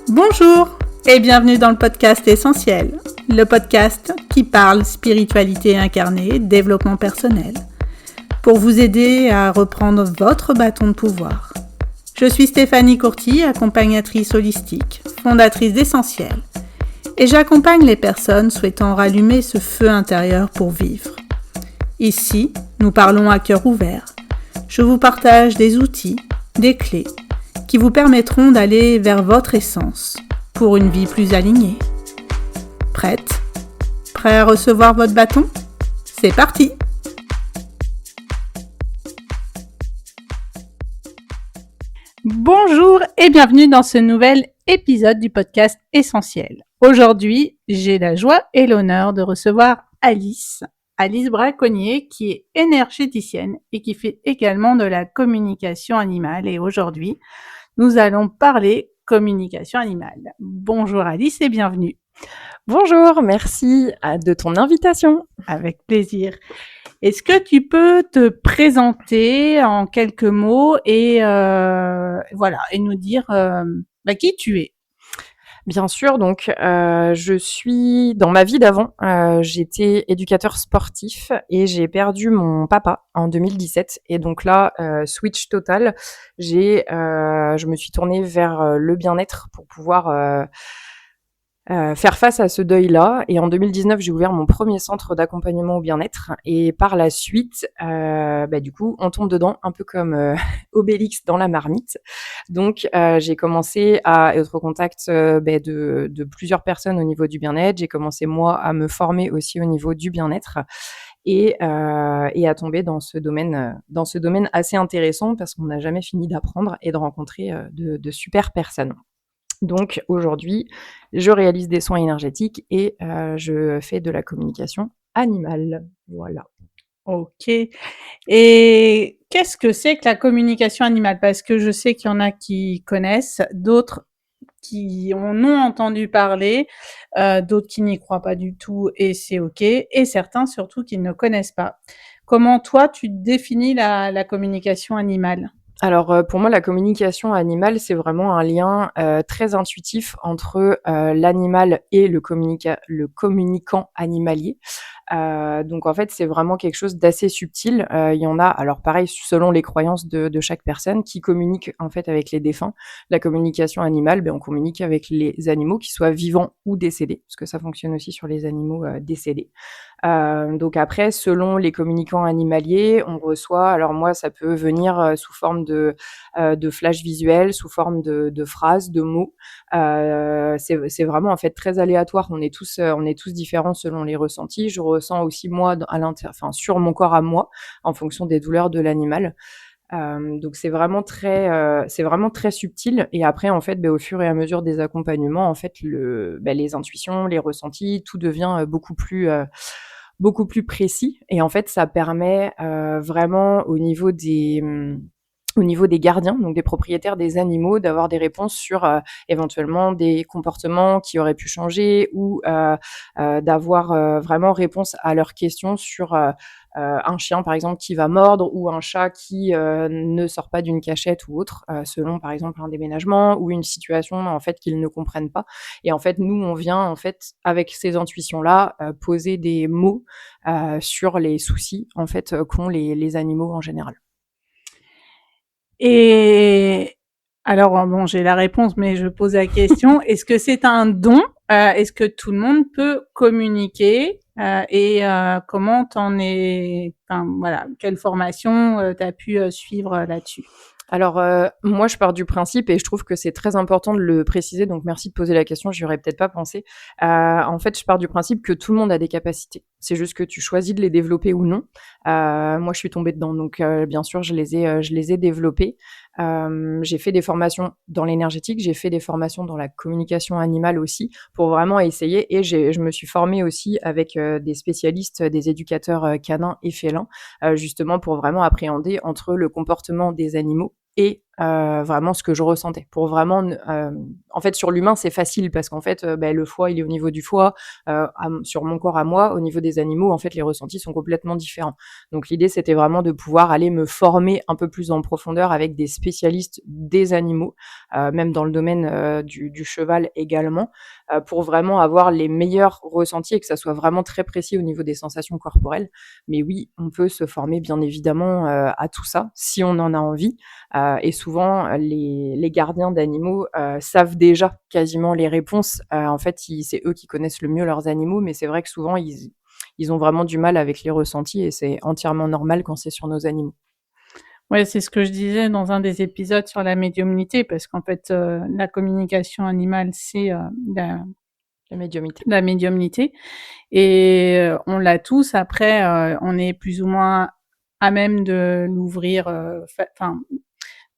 Bonjour et bienvenue dans le podcast Essentiel, le podcast qui parle spiritualité incarnée, développement personnel, pour vous aider à reprendre votre bâton de pouvoir. Je suis Stéphanie Courty, accompagnatrice holistique, fondatrice d'Essentiel, et j'accompagne les personnes souhaitant rallumer ce feu intérieur pour vivre. Ici, nous parlons à cœur ouvert. Je vous partage des outils, des clés, qui vous permettront d'aller vers votre essence pour une vie plus alignée. Prête ? Prêt à recevoir votre bâton ? C'est parti ! Bonjour et bienvenue dans ce nouvel épisode du podcast Essentiel. Aujourd'hui, j'ai la joie et l'honneur de recevoir Alice Braconnier, qui est énergéticienne et qui fait également de la communication animale. Et aujourd'hui, nous allons parler communication animale. Bonjour Alice et bienvenue. Bonjour, merci de ton invitation. Avec plaisir. Est-ce que tu peux te présenter en quelques mots et nous dire qui tu es? Bien sûr, donc je suis dans ma vie d'avant, j'étais éducateur sportif et j'ai perdu mon papa en 2017 et donc là, switch total, je me suis tournée vers le bien-être pour pouvoir faire face à ce deuil-là. Et en 2019, j'ai ouvert mon premier centre d'accompagnement au bien-être. Et par la suite, du coup, on tombe dedans un peu comme Obélix dans la marmite. Donc, j'ai commencé à être au contact de plusieurs personnes au niveau du bien-être. J'ai commencé, moi, à me former aussi au niveau du bien-être. Et à tomber dans ce domaine assez intéressant parce qu'on n'a jamais fini d'apprendre et de rencontrer de super personnes. Donc aujourd'hui, je réalise des soins énergétiques et je fais de la communication animale. Voilà. Ok. Et qu'est-ce que c'est que la communication animale? Parce que je sais qu'il y en a qui connaissent, d'autres qui en ont entendu parler, d'autres qui n'y croient pas du tout et c'est ok, et certains surtout qui ne connaissent pas. Comment toi, tu définis la communication animale? Alors, pour moi, la communication animale, c'est vraiment un lien, très intuitif entre, l'animal et le communicant animalier. Donc en fait, c'est vraiment quelque chose d'assez subtil. Il y en a, alors pareil, selon les croyances de chaque personne, qui communique en fait avec les défunts. La communication animale, on communique avec les animaux, qu'ils soient vivants ou décédés, parce que ça fonctionne aussi sur les animaux, décédés. Donc après, selon les communicants animaliers, on reçoit, alors moi, ça peut venir, sous forme de flash visuel, sous forme de phrases, de mots. C'est vraiment en fait très aléatoire. On est tous différents selon les ressentis. Je ressens aussi moi sur mon corps à moi, en fonction des douleurs de l'animal. Donc c'est vraiment très subtil. Et après en fait, au fur et à mesure des accompagnements, en fait les intuitions, les ressentis, tout devient beaucoup plus précis. Et en fait, ça permet vraiment au niveau des gardiens, donc des propriétaires des animaux, d'avoir des réponses sur éventuellement des comportements qui auraient pu changer ou d'avoir vraiment réponse à leurs questions sur un chien, par exemple, qui va mordre ou un chat qui ne sort pas d'une cachette ou autre, selon, par exemple, un déménagement ou une situation, en fait, qu'ils ne comprennent pas. Et en fait, nous, on vient, en fait, avec ces intuitions-là, poser des mots sur les soucis, en fait, qu'ont les animaux en général. Et alors, j'ai la réponse, mais je pose la question. Est-ce que c'est un don? Est-ce que tout le monde peut communiquer? Comment quelle formation tu as pu suivre là-dessus? Alors, moi, je pars du principe et je trouve que c'est très important de le préciser, donc merci de poser la question, j'y aurais peut-être pas pensé. En fait, je pars du principe que tout le monde a des capacités. C'est juste que tu choisis de les développer ou non. Moi, je suis tombée dedans, donc bien sûr, je les ai développées. J'ai fait des formations dans l'énergétique, j'ai fait des formations dans la communication animale aussi, pour vraiment essayer, et je me suis formée aussi avec des spécialistes, des éducateurs canins et félins, justement pour vraiment appréhender entre le comportement des animaux et vraiment ce que je ressentais. Pour vraiment en fait, sur l'humain, c'est facile parce qu'en fait, le foie, il est au niveau du foie, sur mon corps à moi. Au niveau des animaux, en fait, les ressentis sont complètement différents. Donc l'idée, c'était vraiment de pouvoir aller me former un peu plus en profondeur avec des spécialistes des animaux, même dans le domaine, du cheval également, pour vraiment avoir les meilleurs ressentis et que ça soit vraiment très précis au niveau des sensations corporelles. Mais oui, on peut se former bien évidemment, à tout ça, si on en a envie. Et souvent, les gardiens d'animaux savent déjà quasiment les réponses. En fait, c'est eux qui connaissent le mieux leurs animaux, mais c'est vrai que souvent, ils ont vraiment du mal avec les ressentis et c'est entièrement normal quand c'est sur nos animaux. Ouais, c'est ce que je disais dans un des épisodes sur la médiumnité, parce qu'en fait, la communication animale, c'est la, La médiumnité. la médiumnité, et on l'a tous. Après, on est plus ou moins à même de l'ouvrir, enfin,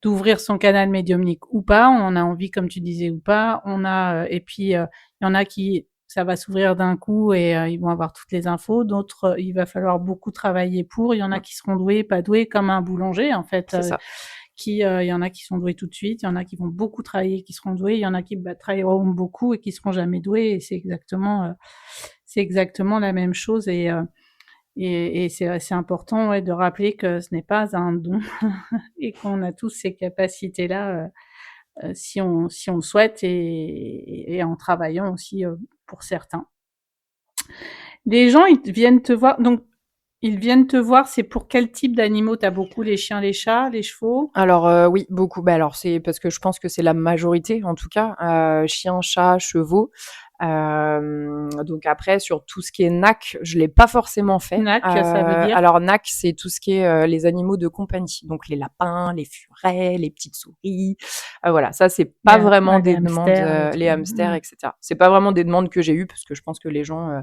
d'ouvrir son canal médiumnique ou pas. On en a envie, comme tu disais, ou pas. On a, et puis il y en a qui ça va s'ouvrir d'un coup et ils vont avoir toutes les infos. D'autres, il va falloir beaucoup travailler pour. Il y en a qui seront doués, pas doués, comme un boulanger en fait. C'est ça. Il y en a qui sont doués tout de suite, il y en a qui vont beaucoup travailler, qui seront doués, il y en a qui travailleront beaucoup et qui seront jamais doués. Et c'est exactement la même chose. Et c'est important, ouais, de rappeler que ce n'est pas un don et qu'on a tous ces capacités-là, si on le souhaite, et en travaillant aussi, pour certains. Les gens, ils viennent te voir, donc ils viennent te voir, c'est pour quel type d'animaux? Tu as beaucoup les chiens, les chats, les chevaux? Alors, oui, beaucoup. Alors c'est parce que je pense que c'est la majorité en tout cas, chiens, chats, chevaux. Donc après sur tout ce qui est NAC, je l'ai pas forcément fait. NAC, ça veut dire? Alors NAC, c'est tout ce qui est, les animaux de compagnie, donc les lapins, les furets, les petites souris, voilà, ça c'est pas vraiment Les des demandes, hamsters, les les trucs. hamsters et cetera. C'est pas vraiment des demandes que j'ai eues parce que je pense que les gens,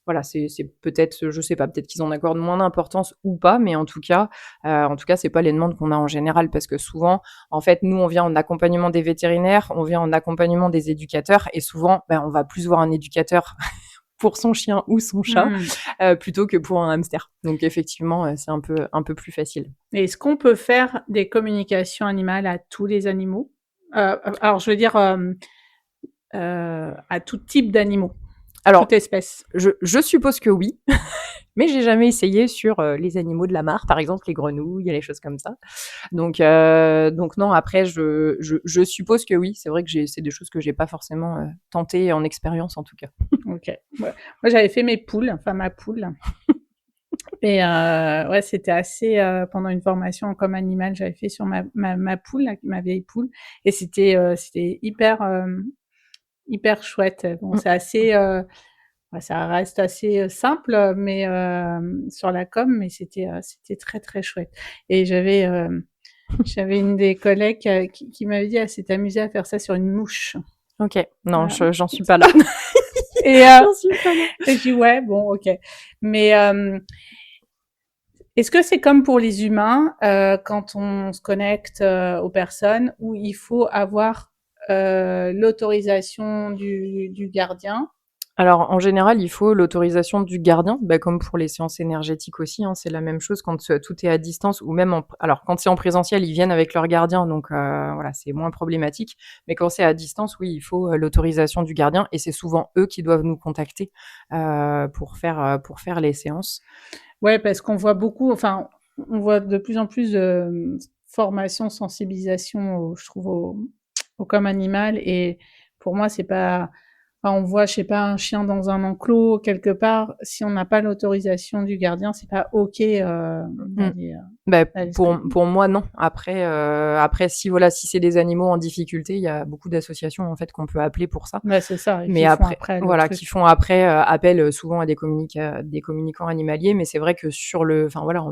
voilà, c'est peut-être, je sais pas, peut-être qu'ils en accordent moins d'importance ou pas, mais en tout cas, c'est pas les demandes qu'on a en général parce que souvent, en fait, nous, on vient en accompagnement des vétérinaires, on vient en accompagnement des éducateurs et souvent, on va plus voir un éducateur pour son chien ou son chat, plutôt que pour un hamster. Donc effectivement, c'est un peu plus facile. Et est-ce qu'on peut faire des communications animales à tous les animaux? Alors je veux dire, à tout type d'animaux, Alors, toute espèce? je suppose que oui, mais j'ai jamais essayé sur, les animaux de la mare, par exemple les grenouilles, les choses comme ça. Donc non, après je suppose que oui. C'est vrai que c'est des choses que j'ai pas forcément, tentées en expérience en tout cas. OK. Ouais. Moi, j'avais fait mes poules, enfin ma poule, et ouais, c'était assez, pendant une formation en com animal, j'avais fait sur ma poule, là, ma vieille poule, et c'était hyper chouette. Bon, Mmh. c'est assez, bah, ça reste assez, simple, mais sur la com, mais c'était très, très chouette. Et j'avais une des collègues, qui m'avait dit: «Elle s'est amusée à faire ça sur une mouche». OK. Non, Voilà. j'en suis pas là. Et J'en suis pas là. et je dis: «Ouais, bon, OK». Mais est-ce que c'est comme pour les humains, quand on se connecte, aux personnes, où il faut avoir, l'autorisation du gardien? Alors, en général, il faut l'autorisation du gardien, comme pour les séances énergétiques aussi, hein, c'est la même chose quand, tout est à distance ou même alors quand c'est en présentiel, ils viennent avec leur gardien donc voilà, c'est moins problématique. Mais quand c'est à distance, oui, il faut, l'autorisation du gardien et c'est souvent eux qui doivent nous contacter, pour faire les séances. Ouais, parce qu'on voit beaucoup, enfin, on voit de plus en plus de, formations, sensibilisation je trouve au comme animal, et pour moi, c'est pas, enfin, on voit, je sais pas, un chien dans un enclos quelque part, si on n'a pas l'autorisation du gardien, c'est pas OK, Mmh. d'aller se Pour moi, non. Après si voilà, si c'est des animaux en difficulté, il y a beaucoup d'associations, en fait, qu'on peut appeler pour ça. ouais, c'est ça, et Mais qui font après après le voilà, truc. qui font après, appel, souvent à des communicants animaliers. Mais c'est vrai que enfin voilà,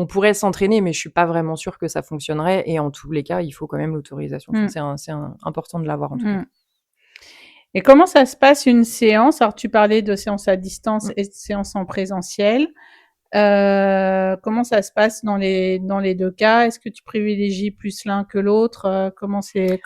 on pourrait s'entraîner, mais je suis pas vraiment sûre que ça fonctionnerait et en tous les cas, il faut quand même l'autorisation. Enfin, Mmh. c'est important de l'avoir, en tout cas. Mmh. Et comment ça se passe une séance? Alors tu parlais de séance à distance Mmh. et de séance en présentiel. Comment ça se passe dans les 2 cas? Est-ce que tu privilégies plus l'un que l'autre? Comment c'est?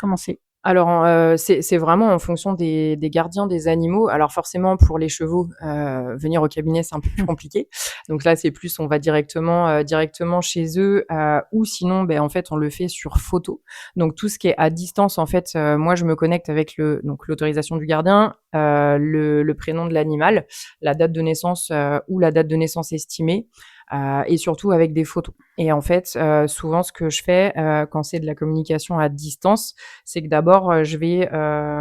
Alors, c'est vraiment en fonction des gardiens des animaux. Alors forcément pour les chevaux, venir au cabinet, c'est un peu plus compliqué. Donc là, c'est plus on va directement chez eux, ou sinon, en fait, on le fait sur photo. Donc tout ce qui est à distance, en fait, moi, je me connecte avec l'autorisation du gardien, le prénom de l'animal, la date de naissance, ou la date de naissance estimée, et surtout avec des photos. Et en fait, souvent ce que je fais, quand c'est de la communication à distance, c'est que d'abord, je vais,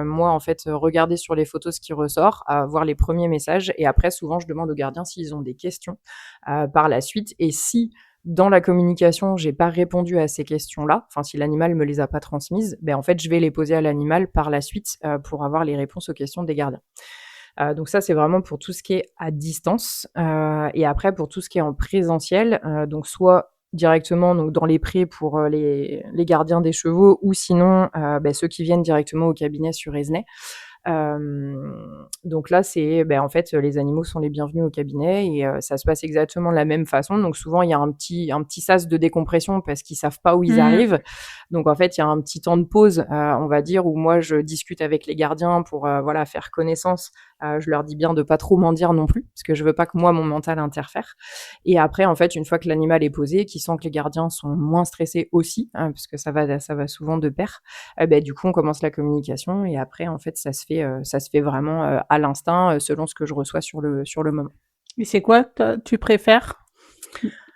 moi, en fait, regarder sur les photos ce qui ressort, voir les premiers messages et après souvent je demande aux gardiens s'ils ont des questions, par la suite et si dans la communication, j'ai pas répondu à ces questions-là, enfin si l'animal me les a pas transmises, en fait, je vais les poser à l'animal par la suite, pour avoir les réponses aux questions des gardiens. Donc ça, c'est vraiment pour tout ce qui est à distance, et après pour tout ce qui est en présentiel, donc soit directement donc dans les prés pour, les gardiens des chevaux ou sinon, ceux qui viennent directement au cabinet sur Esnay. Donc là, c'est, en fait, les animaux sont les bienvenus au cabinet et ça se passe exactement de la même façon. Donc souvent, il y a un petit sas de décompression parce qu'ils savent pas où ils arrivent. Donc en fait, il y a un petit temps de pause, on va dire, où moi je discute avec les gardiens pour, voilà, faire connaissance. Je leur dis bien de pas trop m'en dire non plus, parce que je veux pas que moi, mon mental interfère. Et après, en fait, une fois que l'animal est posé, qu'ils sentent que les gardiens sont moins stressés aussi, hein, parce que ça va souvent de pair, du coup, on commence la communication et après, en fait, ça se fait vraiment, à l'instinct, selon ce que je reçois sur le moment. Et c'est quoi tu préfères?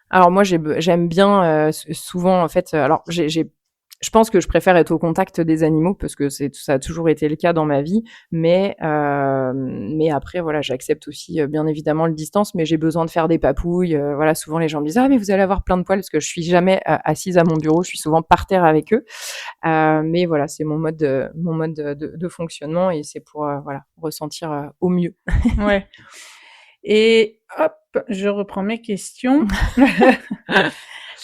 Alors moi, j'aime bien, souvent, en fait, alors je pense que je préfère être au contact des animaux parce que ça a toujours été le cas dans ma vie, mais après voilà, j'accepte aussi, bien évidemment le distance, mais j'ai besoin de faire des papouilles, voilà, souvent les gens me disent: «Ah mais vous allez avoir plein de poils» parce que je suis jamais, assise à mon bureau, je suis souvent par terre avec eux, mais voilà, c'est mon mode, de fonctionnement et c'est pour, voilà, ressentir, au mieux. Ouais. Et hop, je reprends mes questions.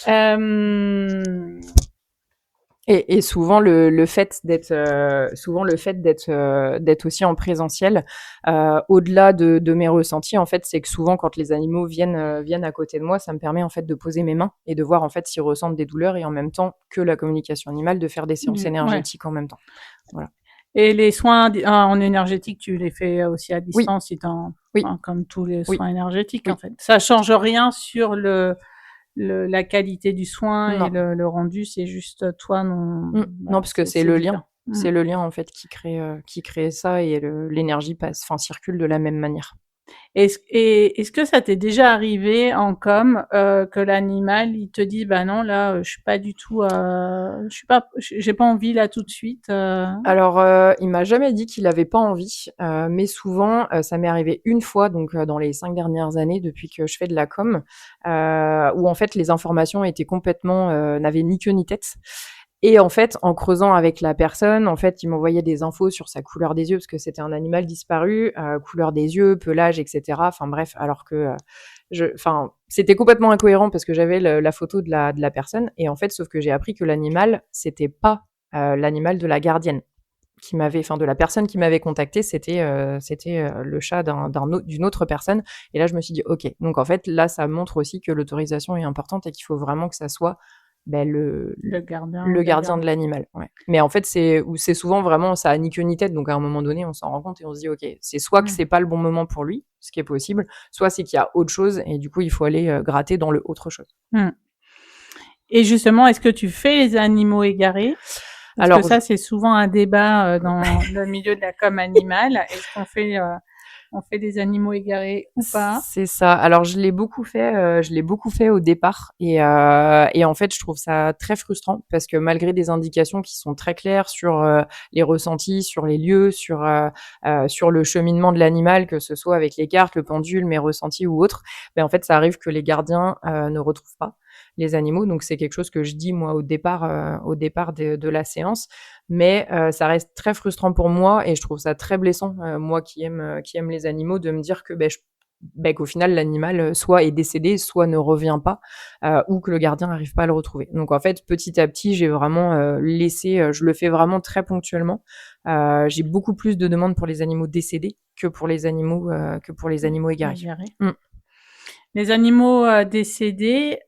Hem, Et souvent le fait d'être aussi en présentiel, au-delà de mes ressentis, en fait, c'est que souvent quand les animaux viennent à côté de moi, ça me permet en fait de poser mes mains et de voir en fait s'ils ressentent des douleurs et en même temps que la communication animale, de faire des séances ouais. énergétiques en même temps. Voilà. Et les soins en énergétique, tu les fais aussi à Oui, distance, oui, enfin, comme tous les oui, soins énergétiques, en oui. fait. Ça change rien sur la qualité du soin et Non. le rendu, c'est juste toi, non, Non, parce que c'est c'est le lien. différent. Mmh. C'est le lien en fait qui crée ça et l'énergie circule de la même manière. Est-ce que ça t'est déjà arrivé en com, que l'animal, il te dit: «Bah non, là, je suis pas du tout, je suis pas j'ai pas envie là tout de suite», Alors, il m'a jamais dit qu'il avait pas envie, mais souvent, ça m'est arrivé une fois donc, dans les 5 dernières années depuis que je fais de la com, où en fait les informations étaient complètement, n'avaient ni queue ni tête et en fait, en creusant avec la personne, en fait, il m'envoyait des infos sur sa couleur des yeux parce que c'était un animal disparu, couleur des yeux, pelage et cetera. Enfin bref, alors que, c'était complètement incohérent parce que j'avais la photo de la personne et en fait, sauf que j'ai appris que l'animal, c'était pas, l'animal de la gardienne de la personne qui m'avait contacté, c'était le chat d'une autre personne. Et là, je me suis dit, ok. Donc en fait, là, ça montre aussi que l'autorisation est importante et qu'il faut vraiment que ça soit le gardien le ou la gardien de gardienne. l'animal. Ouais. Mais en fait, c'est souvent vraiment ça a ni queue ni tête. Donc à un moment donné, on s'en rend compte et on se dit, ok, c'est soit que Mmh. c'est pas le bon moment pour lui, ce qui est possible, soit c'est qu'il y a autre chose et du coup, il faut aller gratter dans le autre chose. Mmh. Et justement, est-ce que tu fais les animaux égarés? Parce que Alors, ça, c'est souvent un débat, dans le milieu de la com animale. Est-ce qu'on fait, on fait des animaux égarés ou pas? C'est ça. Alors je l'ai beaucoup fait au départ et en fait, je trouve ça très frustrant parce que malgré des indications qui sont très claires sur, les ressentis, sur les lieux, sur le cheminement de l'animal, que ce soit avec les cartes, le pendule, mes ressentis ou autres, en fait, ça arrive que les gardiens, ne retrouvent pas les animaux. Donc c'est quelque chose que je dis moi au départ de la séance. Mais ça reste très frustrant pour moi et je trouve ça très blessant, moi qui aime les animaux, de me dire que, qu'au final l'animal, soit est décédé, soit ne revient pas, ou que le gardien n'arrive pas à le retrouver. Donc en fait, petit à petit, j'ai vraiment, laissé, je le fais vraiment très ponctuellement. J'ai beaucoup plus de demandes pour les animaux décédés que pour les animaux égarés. Égarés. Mmh. Les animaux décédés,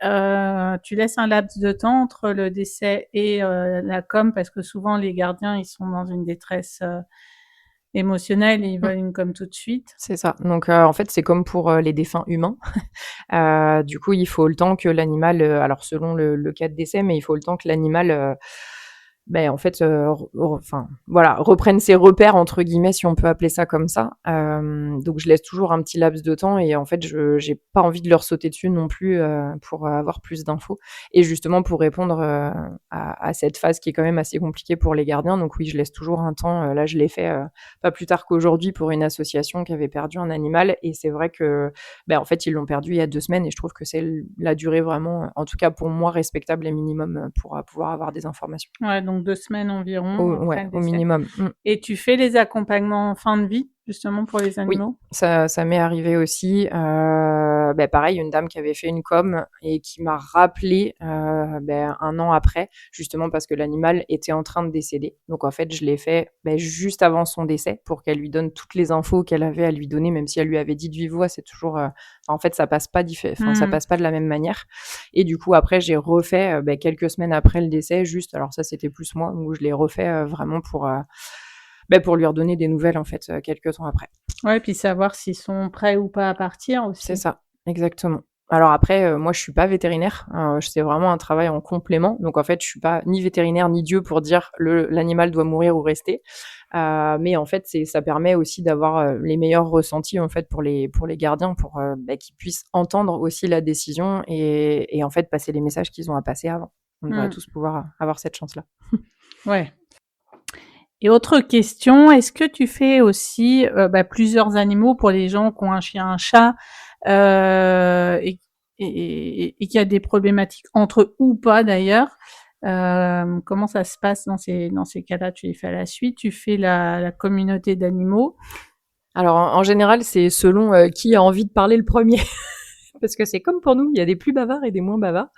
tu laisses un laps de temps entre le décès et la com, parce que souvent les gardiens ils sont dans une détresse émotionnelle et ils Mmh, veulent une com tout de suite. c'est ça. Donc en fait, c'est comme pour, les défunts humains. Du coup, il faut le temps que l'animal, alors selon le cas de décès, mais il faut le temps que l'animal, en fait, enfin, voilà, «reprenne ses repères» entre guillemets, si on peut appeler ça comme ça. Donc je laisse toujours un petit laps de temps et en fait, j'ai pas envie de leur sauter dessus non plus, pour avoir plus d'infos et justement pour répondre, à cette phase qui est quand même assez compliquée pour les gardiens. Donc oui, je laisse toujours un temps, là je l'ai fait, pas plus tard qu'aujourd'hui pour une association qui avait perdu un animal et c'est vrai que, en fait, ils l'ont perdu il y a 2 semaines et je trouve que c'est la durée vraiment, en tout cas pour moi, respectable et minimum, pour, pouvoir avoir des informations. Ouais, donc 2 semaines environ après Ouais, le au décès. minimum. Mmh. Et tu fais les accompagnements en fin de vie, justement pour les Oui, animaux? ça m'est arrivé aussi, pareil, une dame qui avait fait une com et qui m'a rappelé, 1 an après, justement parce que l'animal était en train de décéder. Donc en fait, je l'ai fait, juste avant son décès pour qu'elle lui donne toutes les infos qu'elle avait à lui donner, même si elle lui avait dit de vive voix, c'est toujours, en fait, ça Mmh. passe pas de la même manière et du coup, après, j'ai refait, quelques semaines après le décès, juste alors ça, c'était plus moi, où je l'ai refait, vraiment pour lui redonner des nouvelles, en fait, quelques temps après. Ouais, puis savoir s'ils sont prêts ou pas à partir C'est aussi. ça, exactement. Alors après, moi je suis pas vétérinaire, c'est vraiment un travail en complément. Donc en fait, je suis pas ni vétérinaire ni Dieu pour dire l'animal doit mourir ou rester. Mais en fait, ça permet aussi d'avoir, les meilleurs ressentis en fait pour les gardiens pour, qu'ils puissent entendre aussi la décision et en fait passer les messages qu'ils ont à passer avant. On devrait Mmh. tous pouvoir avoir cette chance-là. Ouais. Et autre question, est-ce que tu fais aussi, plusieurs animaux pour les gens qui ont un chien, un chat, et qu'il y a des problématiques entre eux ou pas d'ailleurs? Comment ça se passe dans ces cas-là? Tu les fais à la suite? Tu fais la communauté d'animaux? Alors en général, c'est selon, qui a envie de parler le premier parce que c'est comme pour nous, il y a des plus bavards et des moins bavards.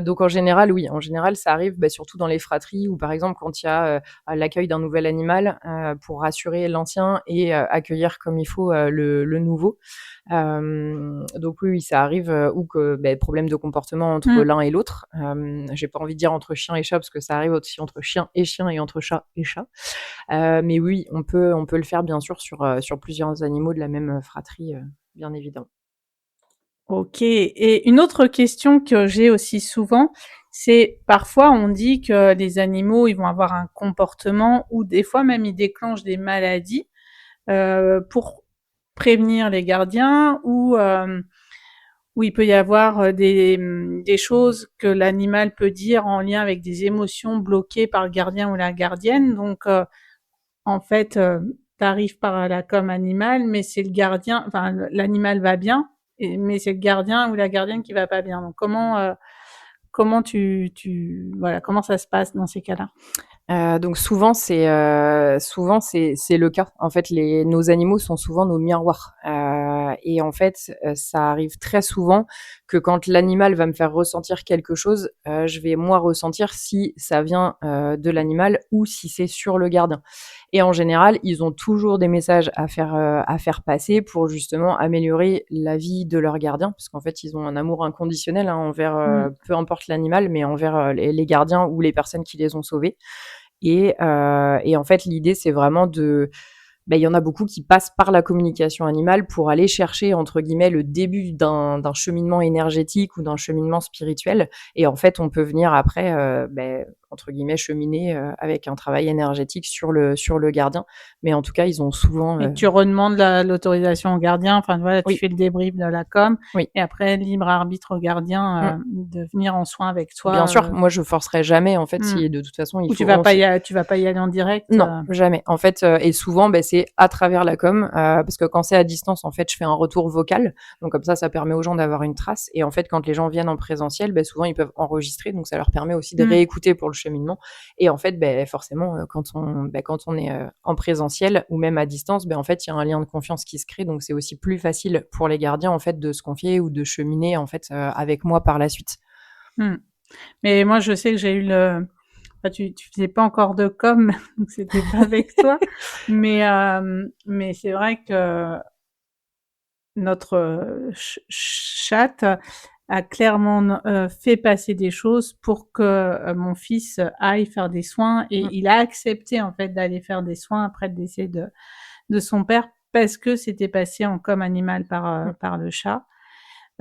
Donc en général, oui, en général, ça arrive, surtout dans les fratries ou par exemple quand il y a, l'accueil d'un nouvel animal, pour rassurer l'ancien et accueillir comme il faut, le nouveau. Donc oui, oui, ça arrive, ou que, problème de comportement entre Mmh. l'un et l'autre. J'ai pas envie de dire entre chien et chat parce que ça arrive aussi entre chien et entre chat et chat. Mais oui, on peut le faire bien sûr sur plusieurs animaux de la même, fratrie, bien évidemment. OK, et une autre question que j'ai aussi souvent, c'est parfois on dit que les animaux, ils vont avoir un comportement ou des fois même ils déclenchent des maladies, pour prévenir les gardiens ou où il peut y avoir, des choses que l'animal peut dire en lien avec des émotions bloquées par le gardien ou la gardienne. Donc en fait, tu arrives par la com animale, mais c'est le gardien, enfin l'animal va bien, mais c'est le gardien ou la gardienne qui va pas bien. Donc comment voilà, comment ça se passe dans ces cas-là? Donc souvent c'est le cas. En fait, nos animaux sont souvent nos miroirs, et en fait, ça arrive très souvent que quand l'animal va me faire ressentir quelque chose, je vais moi ressentir si ça vient, de l'animal ou si c'est sur le gardien et en général, ils ont toujours des messages à faire passer pour justement améliorer la vie de leur gardien. Parce qu'en fait, ils ont un amour inconditionnel, hein, envers, Mmh. peu importe l'animal, mais envers, les gardiens ou les personnes qui les ont sauvés et en fait, l'idée, c'est vraiment il y en a beaucoup qui passent par la communication animale pour aller chercher, entre guillemets, «le début d'un cheminement énergétique ou d'un cheminement spirituel» et en fait, on peut venir après, entre guillemets, «cheminer», avec un travail énergétique sur le gardien. Mais en tout cas, ils ont souvent, Et tu redemandes l'autorisation au gardien, enfin voilà, tu oui, fais le débrief de la com oui. et après libre arbitre au Mmh. gardien, de venir en soins avec Bien toi, sûr, moi, je forcerai jamais, en fait, mmh. si de toute façon, il Ou faut on tu vas pas y aller en direct, Non, jamais. En fait, et souvent, c'est à travers la com, parce que quand c'est à distance, en fait, je fais un retour vocal. Donc comme ça permet aux gens d'avoir une trace et en fait, quand les gens viennent en présentiel, souvent ils peuvent enregistrer, donc ça leur permet aussi de mmh. réécouter pour le cheminement et en fait, forcément, quand on est, en présentiel ou même à distance, en fait, il y a un lien de confiance qui se crée, donc c'est aussi plus facile pour les gardiens, en fait, de se confier ou de cheminer, en fait, avec moi par la suite. Mmh. Mais moi, je sais que j'ai eu tu faisais pas encore de com, donc c'était pas avec toi. Mais c'est vrai que notre chatte a clairement fait passer des choses pour que mon fils aille faire des soins et il a accepté en fait d'aller faire des soins après le décès de son père parce que c'était passé en com animal par le chat.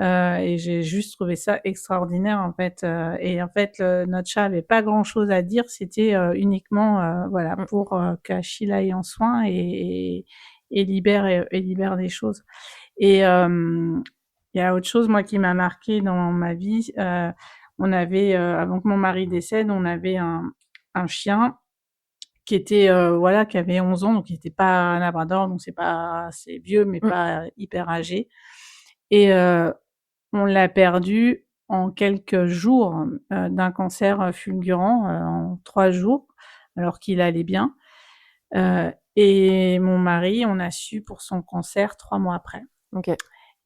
Et j'ai juste trouvé ça extraordinaire en fait. Et en fait, notre chat avait pas grand-chose à dire. C'était uniquement voilà pour qu'Achille aille en soins et libère des choses. Et il y a autre chose moi qui m'a marqué dans ma vie. On avait avant que mon mari décède, on avait un chien qui était voilà qui avait 11 ans, donc qui était pas un labrador, donc c'est vieux mais pas hyper âgé. Et on l'a perdu en quelques jours d'un cancer fulgurant en 3 jours, alors qu'il allait bien. Et mon mari, on a su pour son cancer 3 mois après. OK.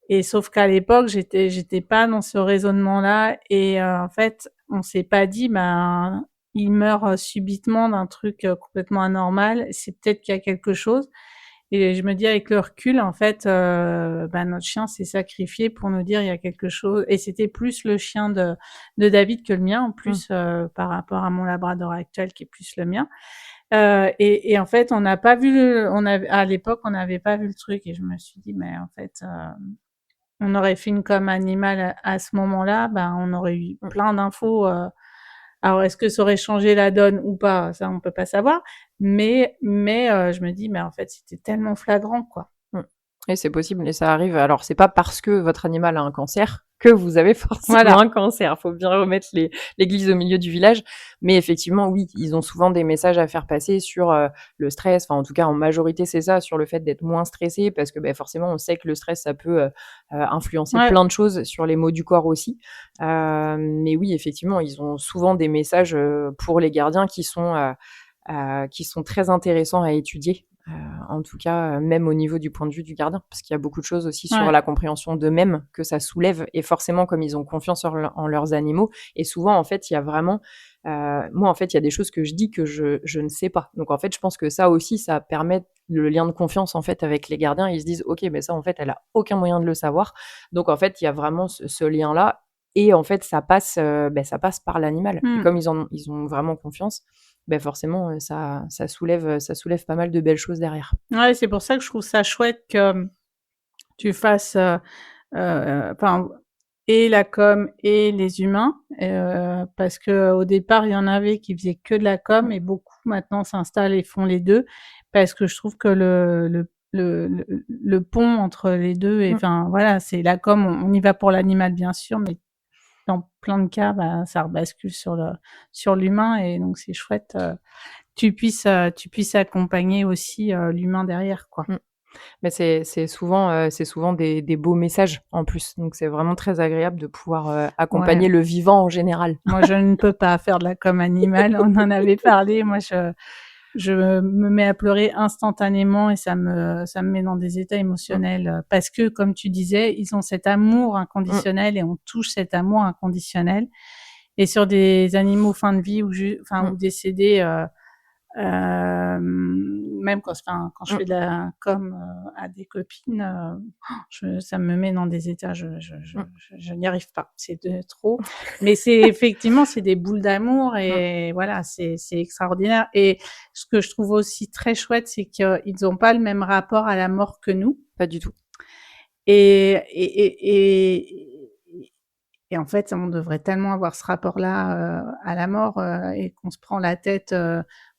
Et sauf qu'à l'époque, j'étais pas dans ce raisonnement-là et en fait, on s'est pas dit: «Ben, il meurt subitement d'un truc complètement anormal, c'est peut-être qu'il y a quelque chose». Et je me dis avec le recul, en fait, bah, notre chien s'est sacrifié pour nous dire il y a quelque chose. Et c'était plus le chien de David que le mien, en plus, par rapport à mon labrador actuel qui est plus le mien. Et en fait, on n'a pas vu à l'époque, on n'avait pas vu le truc et je me suis dit, mais en fait, on aurait fait une com animale à ce moment-là, ben, on aurait eu plein d'infos. Alors, est-ce que ça aurait changé la donne ou pas? Ça, on peut pas savoir. Mais je me dis, mais en fait, c'était tellement flagrant, quoi. Et c'est possible et ça arrive. Alors, c'est pas parce que votre animal a un cancer que vous avez forcément Voilà. un cancer. Faut bien remettre l'église au milieu du village. Mais effectivement, oui, ils ont souvent des messages à faire passer sur le stress. Enfin, en tout cas, en majorité, c'est ça, sur le fait d'être moins stressé, parce que forcément, on sait que le stress, ça peut influencer plein de choses sur les maux du corps aussi. Mais oui, effectivement, ils ont souvent des messages pour les gardiens qui sont très intéressants à étudier. En tout cas, même au niveau du point de vue du gardien, parce qu'il y a beaucoup de choses aussi sur la compréhension d'eux-mêmes que ça soulève, et forcément, comme ils ont confiance en leurs animaux, et souvent, en fait, il y a vraiment, moi, en fait, il y a des choses que je dis que je ne sais pas. Donc, en fait, je pense que ça aussi, ça permet le lien de confiance, en fait, avec les gardiens. Ils se disent, OK, ça, en fait, elle a aucun moyen de le savoir. Donc, en fait, il y a vraiment ce lien-là. Et en fait, ça passe par l'animal. Et comme ils ont vraiment confiance, forcément, ça soulève pas mal de belles choses derrière. Ouais, c'est pour ça que je trouve ça chouette que tu fasses, enfin, et la com et les humains, parce qu'au départ, il y en avait qui faisaient que de la com et beaucoup maintenant s'installent et font les 2 parce que je trouve que le pont entre les 2 et enfin, voilà, c'est la com, on y va pour l'animal bien sûr, mais dans plein de cas, ça rebascule sur l'humain et donc c'est chouette, tu puisses accompagner aussi l'humain derrière, quoi. Mais c'est souvent des beaux messages en plus, donc c'est vraiment très agréable de pouvoir accompagner le vivant en général. Moi, je ne peux pas faire de la com animale, on en avait parlé. Moi, je me mets à pleurer instantanément et ça me met dans des états émotionnels parce que, comme tu disais, ils ont cet amour inconditionnel et on touche cet amour inconditionnel. Et sur des animaux fin de vie ou décédés, même quand je fais de la com à des copines, ça me met dans des états, je n'y arrive pas, c'est de trop. Mais c'est effectivement, c'est des boules d'amour et voilà, c'est extraordinaire. Et ce que je trouve aussi très chouette, c'est qu'ils n'ont pas le même rapport à la mort que nous. Pas du tout. Et en fait, on devrait tellement avoir ce rapport-là à la mort et qu'on se prend la tête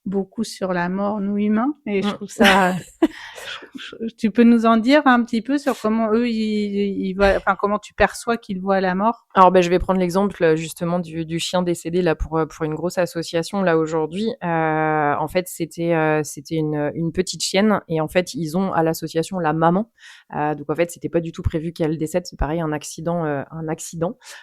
beaucoup sur la mort, nous humains. Et je trouve ça. Tu peux nous en dire un petit peu sur comment eux ils voient, enfin comment tu perçois qu'ils voient la mort? Alors je vais prendre l'exemple justement du chien décédé là pour une grosse association là aujourd'hui. En fait c'était une petite chienne et en fait ils ont à l'association la maman. Donc en fait c'était pas du tout prévu qu'elle décède, c'est pareil un accident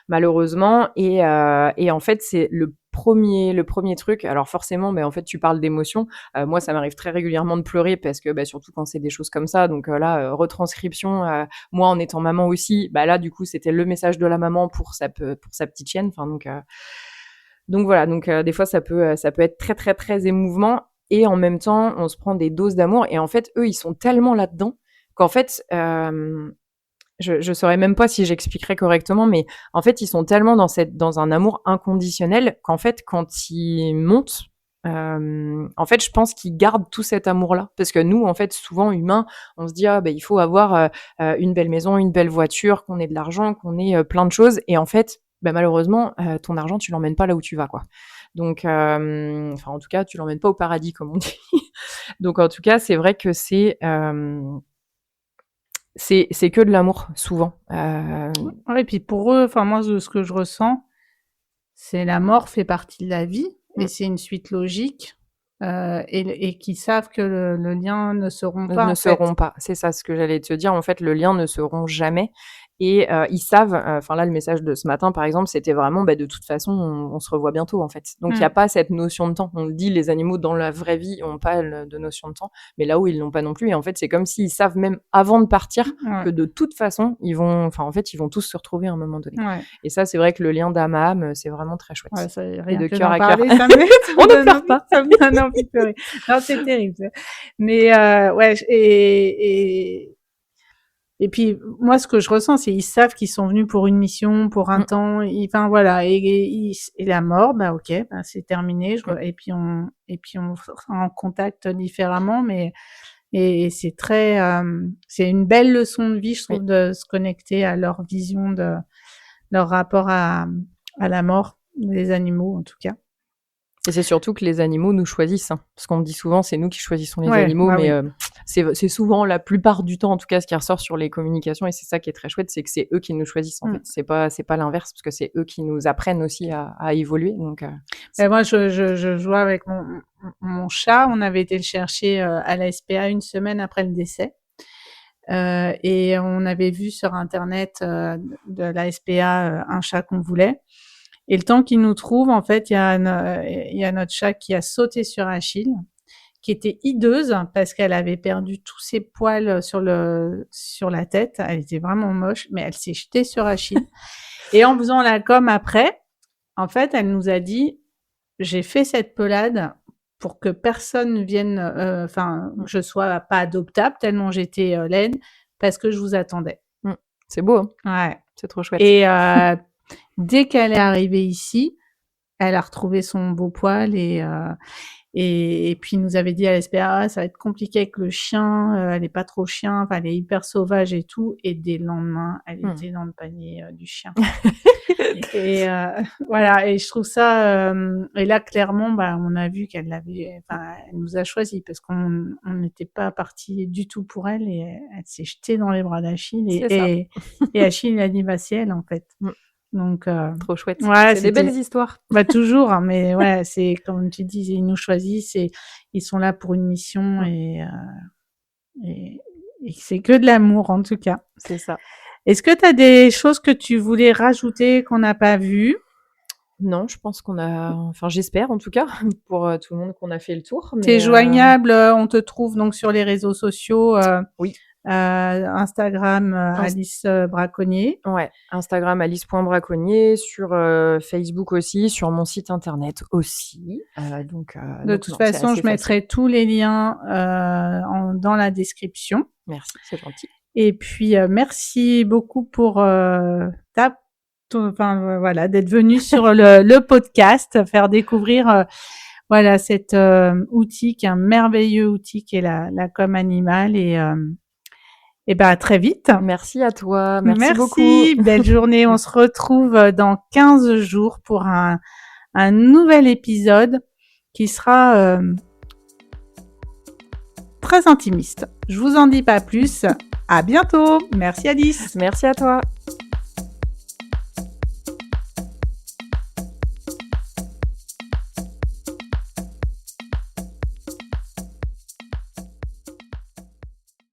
malheureusement et en fait c'est le premier truc. Alors forcément, en fait, tu parles d'émotion. Moi, ça m'arrive très régulièrement de pleurer parce que surtout quand c'est des choses comme ça. Donc là, retranscription. Moi, en étant maman aussi, là, du coup, c'était le message de la maman pour sa petite chienne. Enfin, donc voilà. Donc des fois, ça peut être très très très émouvant et en même temps, on se prend des doses d'amour. Et en fait, eux, ils sont tellement là-dedans qu'en fait, je saurais même pas si j'expliquerais correctement, mais en fait, ils sont tellement dans un amour inconditionnel qu'en fait, quand ils montent, en fait, je pense qu'ils gardent tout cet amour-là. Parce que nous, en fait, souvent humains, on se dit ah ben il faut avoir une belle maison, une belle voiture, qu'on ait de l'argent, qu'on ait plein de choses. Et en fait, ben malheureusement, ton argent, tu l'emmènes pas là où tu vas, quoi. Donc, enfin, en tout cas, tu l'emmènes pas au paradis, comme on dit. Donc, en tout cas, c'est vrai que c'est que de l'amour, souvent. Ouais, et puis pour eux, enfin moi, ce que je ressens, c'est la mort fait partie de la vie et c'est une suite logique et qui savent que le lien ne se rompt pas Ne en se fait. rompt pas. C'est ça ce que j'allais te dire. En fait, le lien ne se rompt jamais. Et ils savent, enfin là, le message de ce matin, par exemple, c'était vraiment, bah, de toute façon, on se revoit bientôt, en fait. Donc, il n'y a pas cette notion de temps. On le dit, les animaux, dans la vraie vie, n'ont pas de notion de temps. Mais là où ils l'ont pas non plus. Et en fait, c'est comme s'ils savent même avant de partir que de toute façon, ils vont tous se retrouver à un moment donné. Ouais. Et ça, c'est vrai que le lien d'âme à âme, c'est vraiment très chouette. Ouais, ça, Et rien de que cœur d'en à cœur. parler, ça On ne pleure pas. Ça me donne envie de pleurer. Non, c'est terrible. Mais ouais, et puis moi, ce que je ressens, c'est ils savent qu'ils sont venus pour une mission, pour un temps. Enfin voilà, et la mort, bah ok, bah, c'est terminé. Et puis on sera en contact différemment, mais et c'est très, c'est une belle leçon de vie, je trouve, de se connecter à leur vision de leur rapport à la mort des animaux, en tout cas. Et c'est surtout que les animaux nous choisissent, hein. Parce qu'on me dit souvent, c'est nous qui choisissons les Ouais, animaux, bah mais oui. c'est souvent la plupart du temps, en tout cas, ce qui ressort sur les communications, et c'est ça qui est très chouette, c'est que c'est eux qui nous choisissent, en fait. C'est pas l'inverse, parce que c'est eux qui nous apprennent aussi à évoluer. Donc, Et moi, je jouais avec mon chat. On avait été le chercher à la SPA une semaine après le décès. Et on avait vu sur Internet de la SPA un chat qu'on voulait. Et le temps qu'il nous trouve, en fait, il y a notre chat qui a sauté sur Achille, qui était hideuse parce qu'elle avait perdu tous ses poils sur la tête. Elle était vraiment moche, mais elle s'est jetée sur Achille. Et en faisant la com après, en fait, elle nous a dit, j'ai fait cette pelade pour que personne vienne, je sois pas adoptable tellement j'étais laide, parce que je vous attendais. C'est beau, hein. Ouais. C'est trop chouette. Et dès qu'elle est arrivée ici, elle a retrouvé son beau poil et puis il nous avait dit à l'SPA, ça va être compliqué avec le chien, elle est pas trop chien, enfin elle est hyper sauvage et tout. Et dès le lendemain, elle était dans le panier du chien. Et voilà, et je trouve ça et là clairement, bah on a vu qu'elle nous a choisi parce qu'on n'était pas parti du tout pour elle et elle s'est jetée dans les bras d'Achille et Achille a dit bah c'est elle en fait. Donc trop chouette. Ouais, c'est des belles histoires. Bah toujours, hein, mais ouais, c'est comme tu dis, ils nous choisissent et ils sont là pour une mission et c'est que de l'amour en tout cas. C'est ça. Est-ce que tu as des choses que tu voulais rajouter qu'on n'a pas vues? Non, je pense j'espère en tout cas, pour tout le monde, qu'on a fait le tour. T'es joignable, on te trouve donc sur les réseaux sociaux, oui. Instagram, Alice Braconnier. Ouais, Instagram alice.braconnier, sur Facebook aussi, sur mon site internet aussi. De toute façon, je mettrai tous les liens dans la description. Merci, c'est gentil. Et puis merci beaucoup pour d'être venu sur le podcast, faire découvrir cet outil qui est un merveilleux outil qui est la com animale et à très vite. Merci à toi, merci beaucoup. Belle journée, on se retrouve dans 15 jours pour un nouvel épisode qui sera très intimiste. Je vous en dis pas plus. À bientôt. Merci Alice. Merci à toi.